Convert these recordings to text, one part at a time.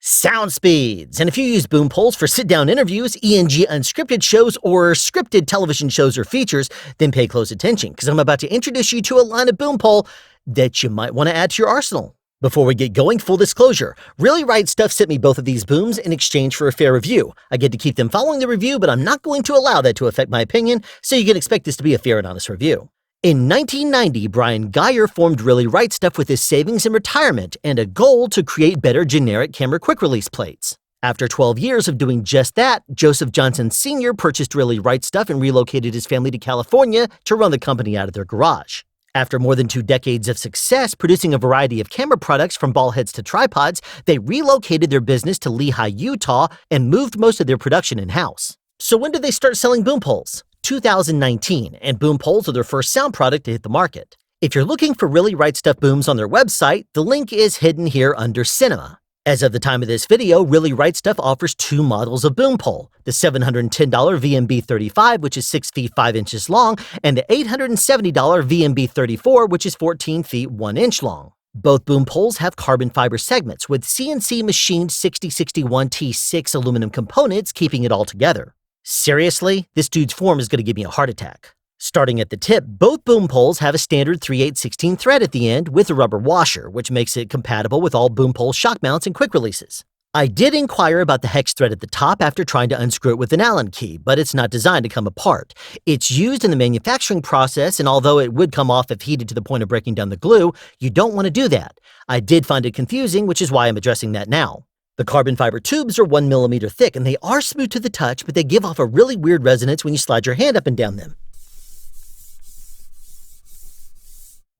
Sound speeds. And if you use boom poles for sit-down interviews, ENG unscripted shows, or scripted television shows or features, then pay close attention, because I'm about to introduce you to a line of boom pole that you might want to add to your arsenal. Before we get going, full disclosure, Really Right Stuff sent me both of these booms in exchange for a fair review. I get to keep them following the review, but I'm not going to allow that to affect my opinion, so you can expect this to be a fair and honest review. In 1990, Brian Geyer formed Really Right Stuff with his savings in retirement and a goal to create better generic camera quick-release plates. After 12 years of doing just that, Joseph Johnson Sr. purchased Really Right Stuff and relocated his family to California to run the company out of their garage. After more than 2 decades of success producing a variety of camera products from ball heads to tripods, they relocated their business to Lehi, Utah, and moved most of their production in-house. So when did they start selling boom poles? 2019, and boom poles are their first sound product to hit the market. If you're looking for Really Right Stuff booms on their website, the link is hidden here under Cinema. As of the time of this video, Really Right Stuff offers 2 models of boom pole, the $710 VMB-35, which is 6 feet 5 inches long, and the $870 VMB-34, which is 14 feet 1 inch long. Both boom poles have carbon fiber segments with CNC machined 6061 T6 aluminum components keeping it all together. Seriously, this dude's form is going to give me a heart attack. Starting at the tip, both boom poles have a standard 3/8/16 thread at the end with a rubber washer, which makes it compatible with all boom pole shock mounts and quick releases. I did inquire about the hex thread at the top after trying to unscrew it with an Allen key, but it's not designed to come apart. It's used in the manufacturing process, and although it would come off if heated to the point of breaking down the glue, you don't want to do that. I did find it confusing, which is why I'm addressing that now. The carbon fiber tubes are 1 millimeter thick, and they are smooth to the touch, but they give off a really weird resonance when you slide your hand up and down them.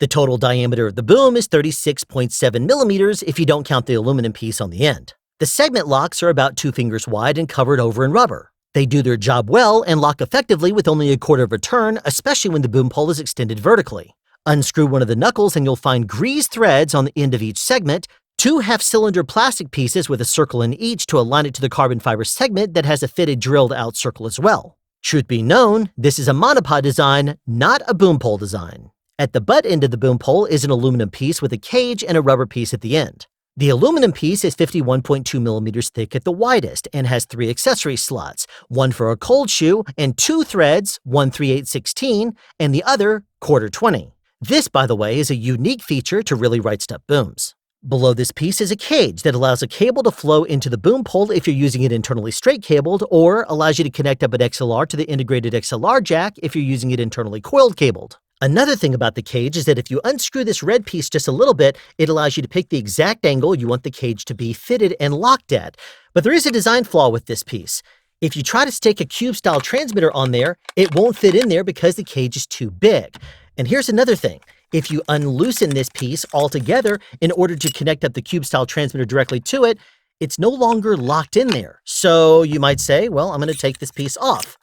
The total diameter of the boom is 36.7 millimeters if you don't count the aluminum piece on the end. The segment locks are about 2 fingers wide and covered over in rubber. They do their job well and lock effectively with only a quarter of a turn, especially when the boom pole is extended vertically. Unscrew one of the knuckles and you'll find greased threads on the end of each segment, 2 half-cylinder plastic pieces with a circle in each to align it to the carbon fiber segment that has a fitted drilled-out circle as well. Truth be known, this is a monopod design, not a boom pole design. At the butt end of the boom pole is an aluminum piece with a cage and a rubber piece at the end. The aluminum piece is 51.2 millimeters thick at the widest and has 3 accessory slots, one for a cold shoe and 2 threads, one 3/8/16 and the other 1/4-20. This, by the way, is a unique feature to Really Right Stuff booms. Below this piece is a cage that allows a cable to flow into the boom pole if you're using it internally straight cabled, or allows you to connect up an XLR to the integrated XLR jack if you're using it internally coiled cabled. Another thing about the cage is that if you unscrew this red piece just a little bit, it allows you to pick the exact angle you want the cage to be fitted and locked at. But there is a design flaw with this piece. If you try to stick a cube-style transmitter on there, it won't fit in there because the cage is too big. And here's another thing. If you unloosen this piece altogether in order to connect up the cube-style transmitter directly to it, it's no longer locked in there. So you might say, well, I'm going to take this piece off.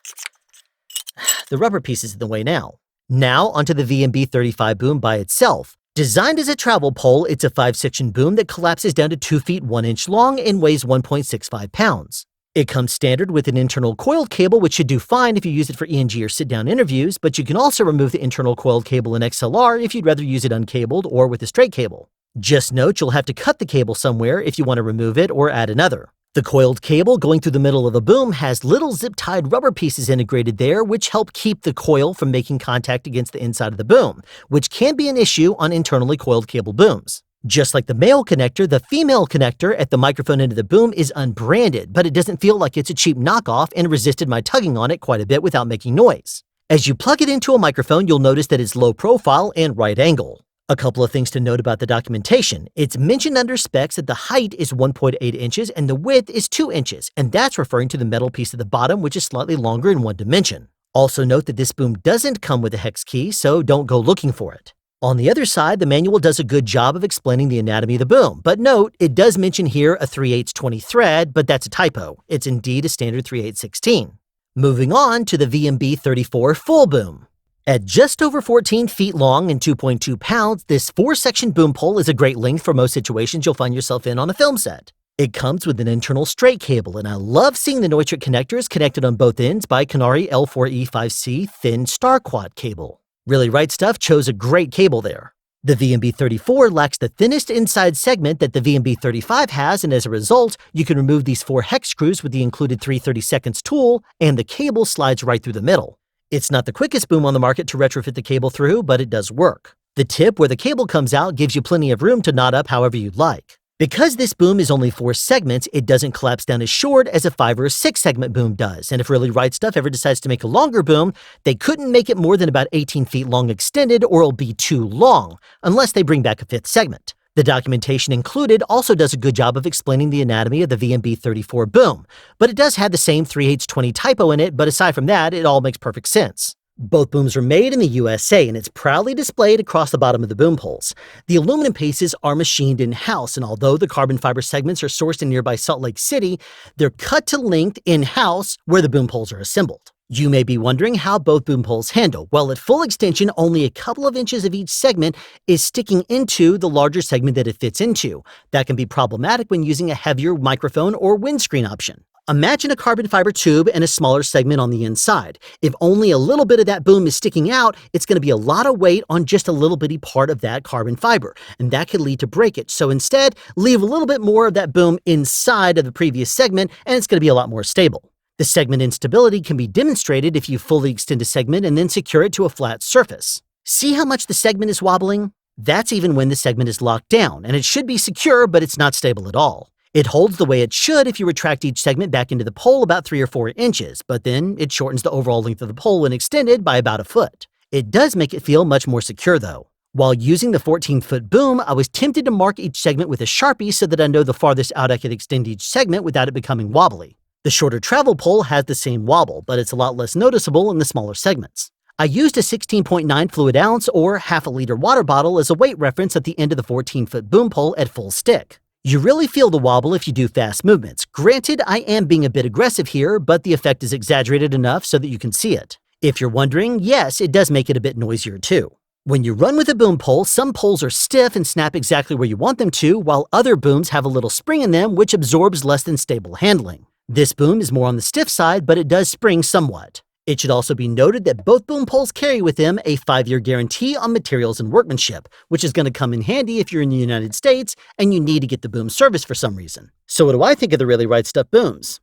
The rubber piece is in the way now. Now onto the VMB-35 boom by itself. Designed as a travel pole, it's a 5-section boom that collapses down to 2 feet 1 inch long and weighs 1.65 pounds. It comes standard with an internal coiled cable, which should do fine if you use it for ENG or sit-down interviews, but you can also remove the internal coiled cable in XLR if you'd rather use it uncabled or with a straight cable. Just note you'll have to cut the cable somewhere if you want to remove it or add another. The coiled cable going through the middle of the boom has little zip-tied rubber pieces integrated there, which help keep the coil from making contact against the inside of the boom, which can be an issue on internally coiled cable booms. Just like the male connector, the female connector at the microphone end of the boom is unbranded, but it doesn't feel like it's a cheap knockoff and resisted my tugging on it quite a bit without making noise. As you plug it into a microphone, you'll notice that it's low profile and right angle. A couple of things to note about the documentation. It's mentioned under specs that the height is 1.8 inches and the width is 2 inches, and that's referring to the metal piece at the bottom, which is slightly longer in one dimension. Also note that this boom doesn't come with a hex key, so don't go looking for it. On the other side, the manual does a good job of explaining the anatomy of the boom, but note, it does mention here a 3/8/20 thread, but that's a typo. It's indeed a standard 3/8/16. Moving on to the VMB-34 full boom. At just over 14 feet long and 2.2 pounds, this 4-section boom pole is a great length for most situations you'll find yourself in on a film set. It comes with an internal straight cable, and I love seeing the Neutrik connectors connected on both ends by Canary L4E5C thin star quad cable. Really Right Stuff chose a great cable there. The VMB-34 lacks the thinnest inside segment that the VMB-35 has, and as a result, you can remove these 4 hex screws with the included 3/32 tool, and the cable slides right through the middle. It's not the quickest boom on the market to retrofit the cable through, but it does work. The tip where the cable comes out gives you plenty of room to knot up however you'd like. Because this boom is only 4 segments, it doesn't collapse down as short as a 5 or a 6 segment boom does, and if Really Right Stuff ever decides to make a longer boom, they couldn't make it more than about 18 feet long extended or it'll be too long, unless they bring back a 5th segment. The documentation included also does a good job of explaining the anatomy of the VMB-34 boom, but it does have the same 3H20 typo in it, but aside from that, it all makes perfect sense. Both booms are made in the USA, and it's proudly displayed across the bottom of the boom poles. The aluminum pieces are machined in-house, and although the carbon fiber segments are sourced in nearby Salt Lake City, they're cut to length in-house where the boom poles are assembled. You may be wondering how both boom poles handle. Well, at full extension, only a couple of inches of each segment is sticking into the larger segment that it fits into. That can be problematic when using a heavier microphone or windscreen option. Imagine a carbon fiber tube and a smaller segment on the inside. If only a little bit of that boom is sticking out, it's going to be a lot of weight on just a little bitty part of that carbon fiber, and that could lead to breakage. So instead, leave a little bit more of that boom inside of the previous segment, and it's going to be a lot more stable. The segment instability can be demonstrated if you fully extend a segment and then secure it to a flat surface. See how much the segment is wobbling? That's even when the segment is locked down, and it should be secure, but it's not stable at all. It holds the way it should if you retract each segment back into the pole about 3 or 4 inches, but then it shortens the overall length of the pole when extended by about a foot. It does make it feel much more secure though. While using the 14-foot boom, I was tempted to mark each segment with a Sharpie so that I know the farthest out I could extend each segment without it becoming wobbly. The shorter travel pole has the same wobble, but it's a lot less noticeable in the smaller segments. I used a 16.9 fluid ounce or half-a-liter water bottle as a weight reference at the end of the 14-foot boom pole at full stick. You really feel the wobble if you do fast movements. Granted, I am being a bit aggressive here, but the effect is exaggerated enough so that you can see it. If you're wondering, yes, it does make it a bit noisier too. When you run with a boom pole, some poles are stiff and snap exactly where you want them to, while other booms have a little spring in them which absorbs less than stable handling. This boom is more on the stiff side, but it does spring somewhat. It should also be noted that both boom poles carry with them a 5-year guarantee on materials and workmanship, which is going to come in handy if you're in the United States and you need to get the boom serviced for some reason. So what do I think of the Really Right Stuff booms?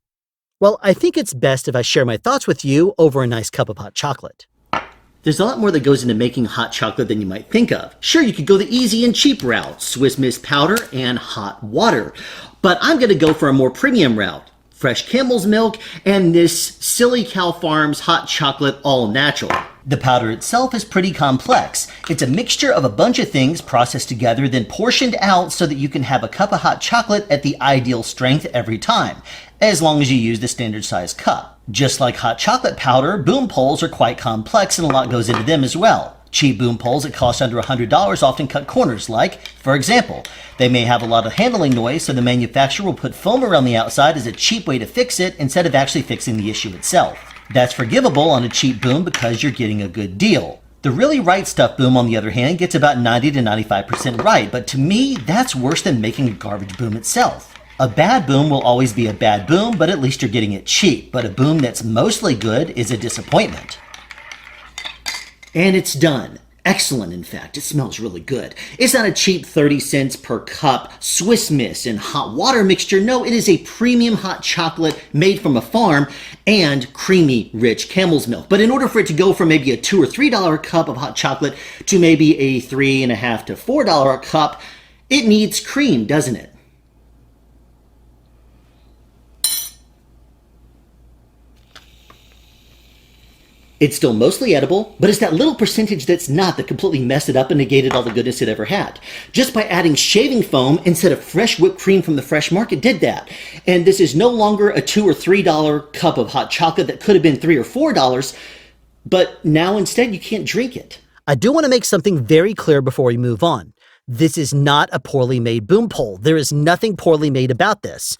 Well, I think it's best if I share my thoughts with you over a nice cup of hot chocolate. There's a lot more that goes into making hot chocolate than you might think of. Sure, you could go the easy and cheap route, Swiss Miss powder and hot water, but I'm going to go for a more premium route. Fresh camel's milk, and this Silly Cow Farms hot chocolate all natural. The powder itself is pretty complex. It's a mixture of a bunch of things processed together, then portioned out so that you can have a cup of hot chocolate at the ideal strength every time, as long as you use the standard size cup. Just like hot chocolate powder, boom poles are quite complex and a lot goes into them as well. Cheap boom poles that cost under $100 often cut corners like, for example, they may have a lot of handling noise, so the manufacturer will put foam around the outside as a cheap way to fix it instead of actually fixing the issue itself. That's forgivable on a cheap boom because you're getting a good deal. The Really Right Stuff boom, on the other hand, gets about 90 to 95% right, but to me, that's worse than making a garbage boom itself. A bad boom will always be a bad boom, but at least you're getting it cheap, but a boom that's mostly good is a disappointment. And it's done. Excellent, in fact. It smells really good. It's not a cheap 30 cents per cup Swiss Miss and hot water mixture. No, it is a premium hot chocolate made from a farm and creamy, rich camel's milk. But in order for it to go from maybe a $2 or $3 cup of hot chocolate to maybe a $3.50 to $4 cup, it needs cream, doesn't it? It's still mostly edible, but it's that little percentage that's not that completely messed it up and negated all the goodness it ever had. Just by adding shaving foam instead of fresh whipped cream from the fresh market did that. And this is no longer a $2 or $3 cup of hot chocolate that could have been $3 or $4, but now instead you can't drink it. I do want to make something very clear before we move on. This is not a poorly made boom pole. There is nothing poorly made about this.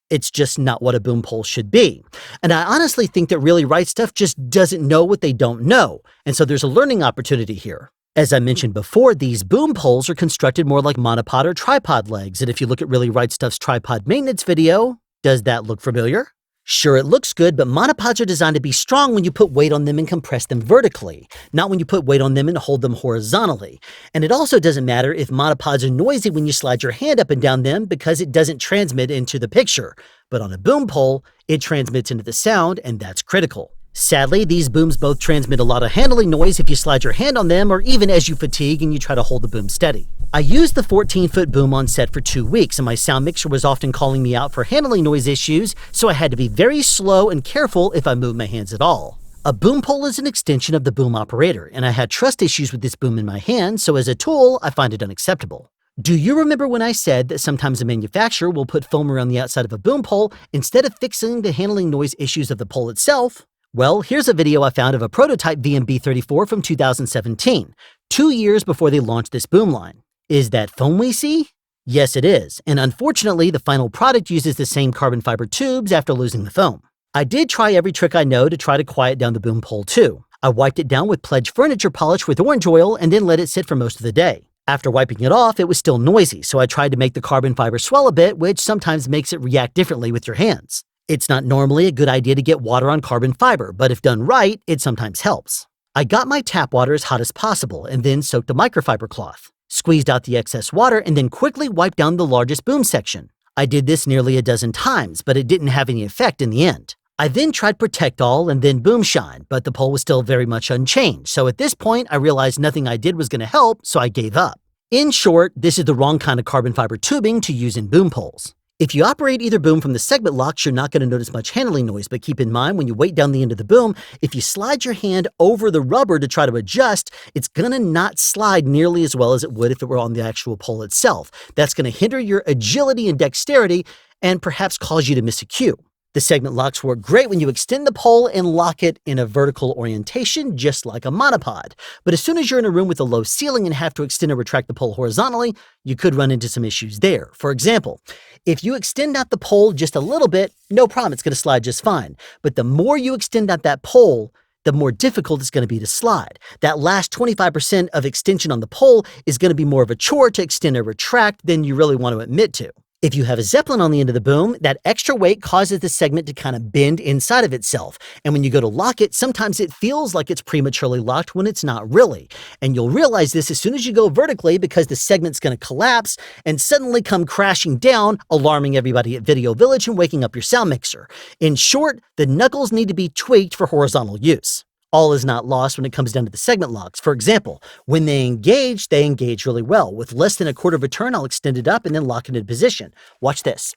It's just not what a boom pole should be. And I honestly think that Really Right Stuff just doesn't know what they don't know. And so there's a learning opportunity here. As I mentioned before, these boom poles are constructed more like monopod or tripod legs. And if you look at Really Right Stuff's tripod maintenance video, does that look familiar? Sure, it looks good, but monopods are designed to be strong when you put weight on them and compress them vertically, not when you put weight on them and hold them horizontally. And it also doesn't matter if monopods are noisy when you slide your hand up and down them because it doesn't transmit into the picture. But on a boom pole, it transmits into the sound, and that's critical. Sadly, these booms both transmit a lot of handling noise if you slide your hand on them or even as you fatigue and you try to hold the boom steady. I used the 14-foot boom on set for 2 weeks, and my sound mixer was often calling me out for handling noise issues, so I had to be very slow and careful if I moved my hands at all. A boom pole is an extension of the boom operator, and I had trust issues with this boom in my hand, so as a tool, I find it unacceptable. Do you remember when I said that sometimes a manufacturer will put foam around the outside of a boom pole instead of fixing the handling noise issues of the pole itself? Well, here's a video I found of a prototype VMB-34 from 2017, 2 years before they launched this boom line. Is that foam we see? Yes, it is, and unfortunately, the final product uses the same carbon fiber tubes after losing the foam. I did try every trick I know to try to quiet down the boom pole too. I wiped it down with Pledge furniture polish with orange oil and then let it sit for most of the day. After wiping it off, it was still noisy, so I tried to make the carbon fiber swell a bit, which sometimes makes it react differently with your hands. It's not normally a good idea to get water on carbon fiber, but if done right, it sometimes helps. I got my tap water as hot as possible and then soaked a microfiber cloth, squeezed out the excess water, and then quickly wiped down the largest boom section. I did this nearly a dozen times, but it didn't have any effect in the end. I then tried Protect All and then Boom Shine, but the pole was still very much unchanged, so at this point I realized nothing I did was going to help, so I gave up. In short, this is the wrong kind of carbon fiber tubing to use in boom poles. If you operate either boom from the segment locks, you're not going to notice much handling noise, but keep in mind when you weight down the end of the boom, if you slide your hand over the rubber to try to adjust, it's going to not slide nearly as well as it would if it were on the actual pole itself. That's going to hinder your agility and dexterity and perhaps cause you to miss a cue. The segment locks work great when you extend the pole and lock it in a vertical orientation, just like a monopod. But as soon as you're in a room with a low ceiling and have to extend or retract the pole horizontally, you could run into some issues there. For example, if you extend out the pole just a little bit, no problem, it's going to slide just fine. But the more you extend out that pole, the more difficult it's going to be to slide. That last 25% of extension on the pole is going to be more of a chore to extend or retract than you really want to admit to. If you have a Zeppelin on the end of the boom, that extra weight causes the segment to kind of bend inside of itself. And when you go to lock it, sometimes it feels like it's prematurely locked when it's not really. And you'll realize this as soon as you go vertically because the segment's going to collapse and suddenly come crashing down, alarming everybody at Video Village and waking up your sound mixer. In short, the knuckles need to be tweaked for horizontal use. All is not lost when it comes down to the segment locks. For example, when they engage really well. With less than a quarter of a turn, I'll extend it up and then lock it into position. Watch this.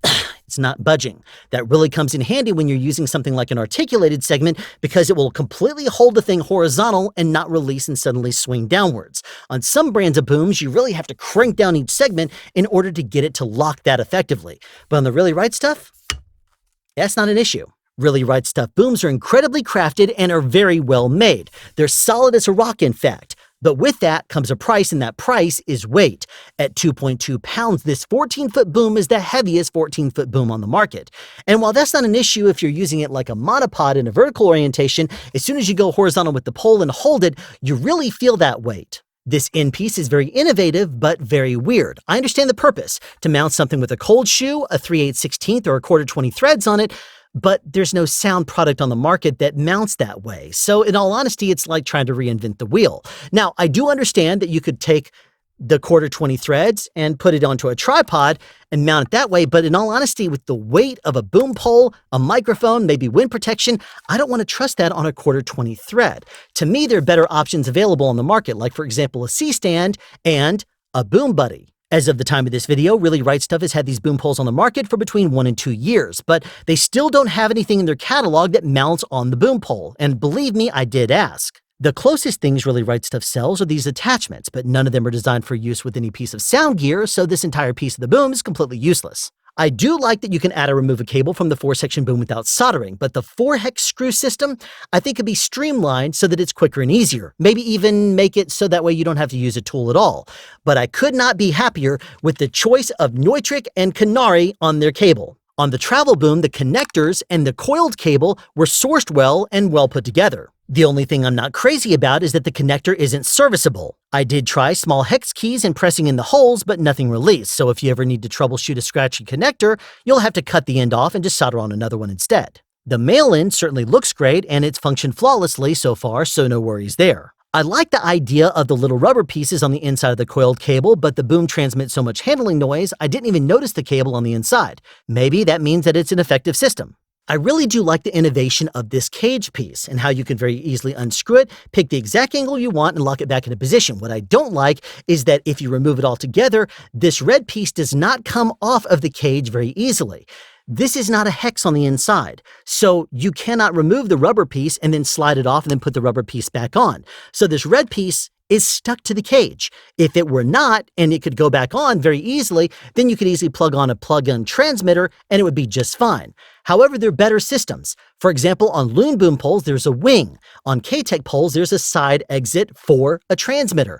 It's not budging. That really comes in handy when you're using something like an articulated segment because it will completely hold the thing horizontal and not release and suddenly swing downwards. On some brands of booms, you really have to crank down each segment in order to get it to lock that effectively. But on the Really Right Stuff, that's not an issue. Really Right Stuff booms are incredibly crafted and are very well made. They're solid as a rock, in fact. But with that comes a price, and that price is weight. At 2.2 pounds, this 14-foot boom is the heaviest 14-foot boom on the market. And while that's not an issue if you're using it like a monopod in a vertical orientation, as soon as you go horizontal with the pole and hold it, you really feel that weight. This end piece is very innovative, but very weird. I understand the purpose, to mount something with a cold shoe, a 3/8/16 or a 1/4-20 threads on it, but there's no sound product on the market that mounts that way. So in all honesty, it's like trying to reinvent the wheel. Now, I do understand that you could take the 1/4-20 threads and put it onto a tripod and mount it that way, but in all honesty, with the weight of a boom pole, a microphone, maybe wind protection, I don't want to trust that on a 1/4-20 thread. To me, there are better options available on the market, like for example, a C-stand and a Boom Buddy. As of the time of this video, Really Right Stuff has had these boom poles on the market for between 1 and 2 years, but they still don't have anything in their catalog that mounts on the boom pole, and believe me, I did ask. The closest things Really Right Stuff sells are these attachments, but none of them are designed for use with any piece of sound gear, so this entire piece of the boom is completely useless. I do like that you can add or remove a cable from the 4-section boom without soldering, but the 4-hex screw system, I think could be streamlined so that it's quicker and easier. Maybe even make it so that way you don't have to use a tool at all. But I could not be happier with the choice of Neutrik and Canary on their cable. On the travel boom, the connectors and the coiled cable were sourced well and well put together. The only thing I'm not crazy about is that the connector isn't serviceable. I did try small hex keys and pressing in the holes, but nothing released, so if you ever need to troubleshoot a scratchy connector, you'll have to cut the end off and just solder on another one instead. The mail-in certainly looks great, and it's functioned flawlessly so far, so no worries there. I like the idea of the little rubber pieces on the inside of the coiled cable, but the boom transmits so much handling noise, I didn't even notice the cable on the inside. Maybe that means that it's an effective system. I really do like the innovation of this cage piece and how you can very easily unscrew it, pick the exact angle you want, and lock it back into position. What I don't like is that if you remove it all together, this red piece does not come off of the cage very easily. This is not a hex on the inside, so you cannot remove the rubber piece and then slide it off and then put the rubber piece back on. So this red piece is stuck to the cage. If it were not, and it could go back on very easily, then you could easily plug on a plug-in transmitter and it would be just fine. However, there are better systems. For example, on Loon boom poles, there's a wing. On K-Tech poles, there's a side exit for a transmitter.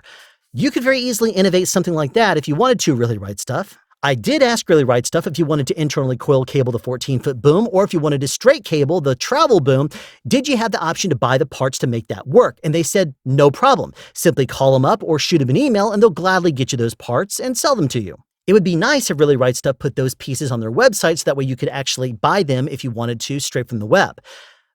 You could very easily innovate something like that if you wanted to, Really Right Stuff. I did ask Really Right Stuff if you wanted to internally coil cable the 14-foot boom, or if you wanted to straight cable the travel boom, did you have the option to buy the parts to make that work? And they said, no problem. Simply call them up or shoot them an email and they'll gladly get you those parts and sell them to you. It would be nice if Really Right Stuff put those pieces on their website so that way you could actually buy them if you wanted to straight from the web.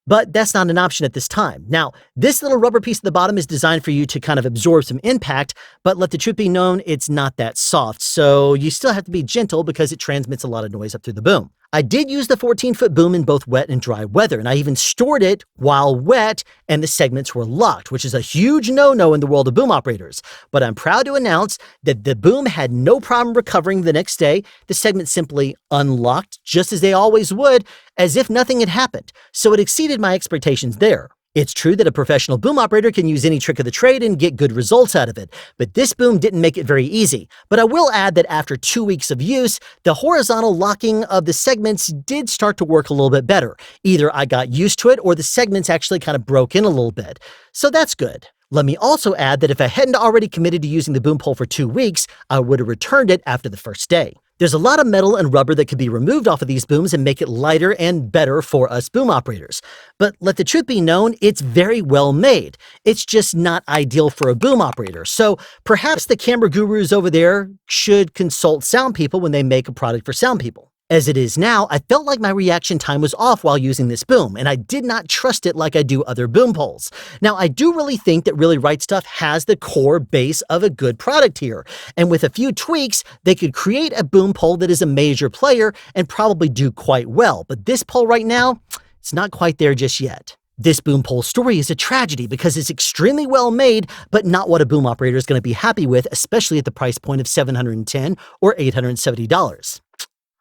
But that's not an option at this time. Now, this little rubber piece at the bottom is designed for you to kind of absorb some impact, but let the truth be known, it's not that soft, so you still have to be gentle because it transmits a lot of noise up through the boom. I did use the 14-foot boom in both wet and dry weather, and I even stored it while wet and the segments were locked, which is a huge no-no in the world of boom operators. But I'm proud to announce that the boom had no problem recovering the next day. The segments simply unlocked just as they always would, as if nothing had happened. So it exceeded my expectations there. It's true that a professional boom operator can use any trick of the trade and get good results out of it, but this boom didn't make it very easy. But I will add that after 2 weeks of use, the horizontal locking of the segments did start to work a little bit better. Either I got used to it or the segments actually kind of broke in a little bit. So that's good. Let me also add that if I hadn't already committed to using the boom pole for 2 weeks, I would have returned it after the first day. There's a lot of metal and rubber that could be removed off of these booms and make it lighter and better for us boom operators. But let the truth be known, it's very well made. It's just not ideal for a boom operator. So perhaps the camera gurus over there should consult sound people when they make a product for sound people. As it is now, I felt like my reaction time was off while using this boom, and I did not trust it like I do other boom poles. Now, I do really think that Really Right Stuff has the core base of a good product here, and with a few tweaks, they could create a boom pole that is a major player and probably do quite well. But this pole right now, it's not quite there just yet. This boom pole story is a tragedy because it's extremely well made, but not what a boom operator is going to be happy with, especially at the price point of $710 or $870.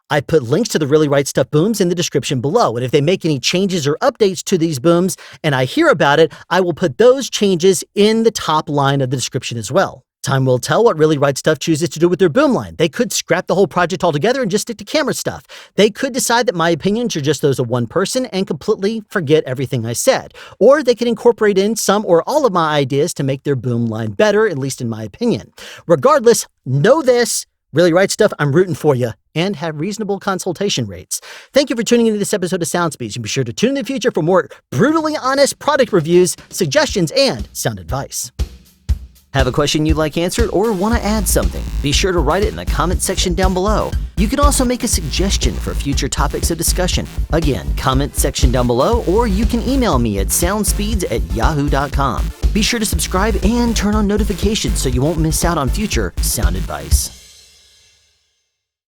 I put links to the Really Right Stuff booms in the description below, and if they make any changes or updates to these booms and I hear about it, I will put those changes in the top line of the description as well. Time will tell what Really Right Stuff chooses to do with their boom line. They could scrap the whole project altogether and just stick to camera stuff. They could decide that my opinions are just those of one person and completely forget everything I said. Or they could incorporate in some or all of my ideas to make their boom line better, at least in my opinion. Regardless, know this. Really Right Stuff, I'm rooting for you, and have reasonable consultation rates. Thank you for tuning into this episode of SoundSpeeds, and be sure to tune in the future for more brutally honest product reviews, suggestions, and sound advice. Have a question you'd like answered or want to add something? Be sure to write it in the comment section down below. You can also make a suggestion for future topics of discussion. Again, comment section down below, or you can email me at soundspeeds@yahoo.com. Be sure to subscribe and turn on notifications so you won't miss out on future sound advice.